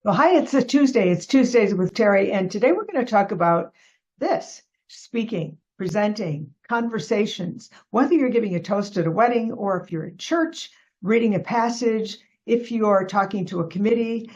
Well, hi, it's a Tuesday. It's Tuesdays with Terry, and today we're going to talk about this speaking, presenting, conversations, whether you're giving a toast at a wedding or if you're at church, reading a passage, if you're talking to a committee.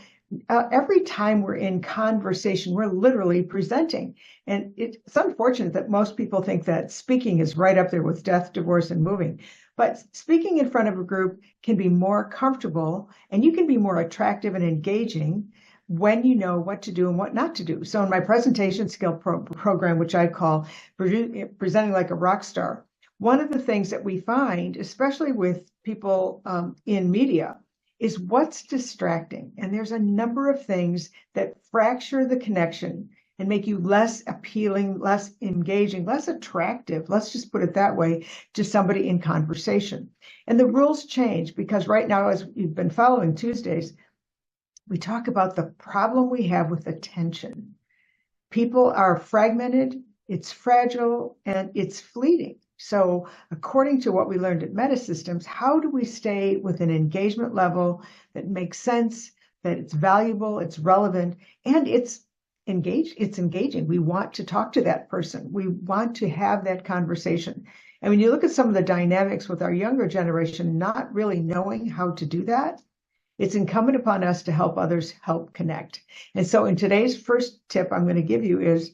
Every time we're in conversation, we're literally presenting. And it's unfortunate that most people think that speaking is right up there with death, divorce, and moving. But speaking in front of a group can be more comfortable and you can be more attractive and engaging when you know what to do and what not to do. So in my presentation skill program, which I call presenting like a rock star, one of the things that we find, especially with people in media, is what's distracting. And there's a number of things that fracture the connection and make you less appealing, less engaging, less attractive, let's just put it that way, to somebody in conversation. And the rules change because right now, as you've been following Tuesdays, we talk about the problem we have with attention. People are fragmented, it's fragile, and it's fleeting. So according to what we learned at Metasystems, how do we stay with an engagement level that makes sense, that it's valuable, it's relevant, and it's engaging. We want to talk to that person. We want to have that conversation. And when you look at some of the dynamics with our younger generation, not really knowing how to do that, it's incumbent upon us to help others help connect. And so in today's first tip I'm going to give you is,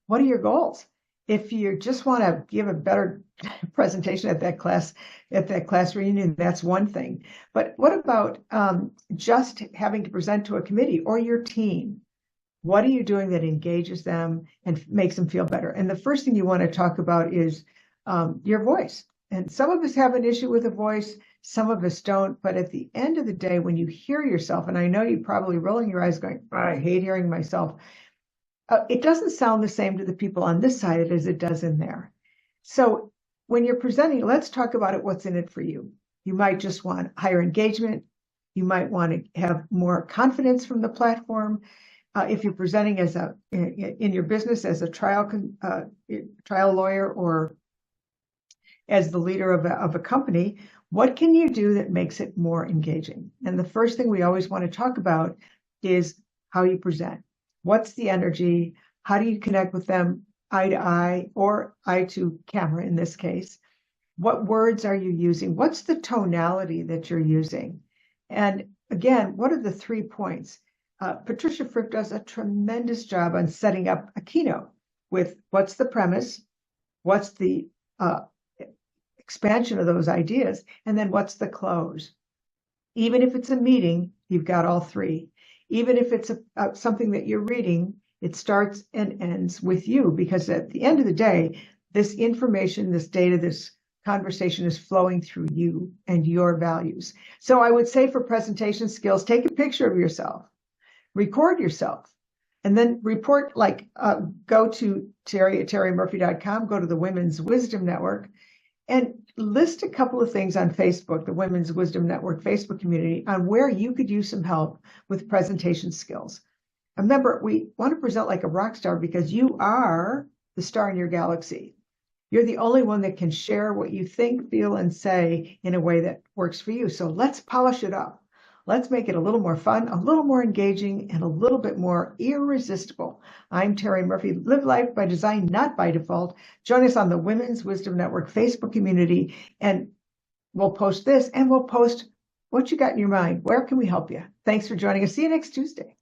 what are your goals? If you just want to give a better presentation at that class reunion, that's one thing. But what about just having to present to a committee or your team? What are you doing that engages them and makes them feel better? And the first thing you want to talk about is your voice. And some of us have an issue with a voice, some of us don't. But at the end of the day, when you hear yourself, and I know you're probably rolling your eyes going, oh, I hate hearing myself. It doesn't sound the same to the people on this side as it does in there. So when you're presenting, let's talk about it. What's in it for you? You might just want higher engagement. You might want to have more confidence from the platform. If you're presenting as in your business as a trial lawyer or as the leader of a company, what can you do that makes it more engaging? And the first thing we always want to talk about is how you present. What's the energy? How do you connect with them eye to eye or eye to camera in this case? What words are you using? What's the tonality that you're using? And again, what are the 3 points? Patricia Fripp does a tremendous job on setting up a keynote with what's the premise, what's the expansion of those ideas, and then what's the close. Even if it's a meeting, you've got all 3. Even if it's something that you're reading, it starts and ends with you, because at the end of the day, this information, this data, this conversation is flowing through you and your values. So I would say for presentation skills, take a picture of yourself, record yourself, and then report, like go to Terri at terrimurphy.com, go to the Women's Wisdom Network, and list a couple of things on Facebook, the Women's Wisdom Network Facebook community, on where you could use some help with presentation skills. Remember, we want to present like a rock star because you are the star in your galaxy. You're the only one that can share what you think, feel, and say in a way that works for you. So let's polish it up. Let's make it a little more fun, a little more engaging, and a little bit more irresistible. I'm Terri Murphy. Live life by design, not by default. Join us on the Women's Wisdom Network Facebook community, and we'll post this, and we'll post what you got in your mind. Where can we help you? Thanks for joining us. See you next Tuesday.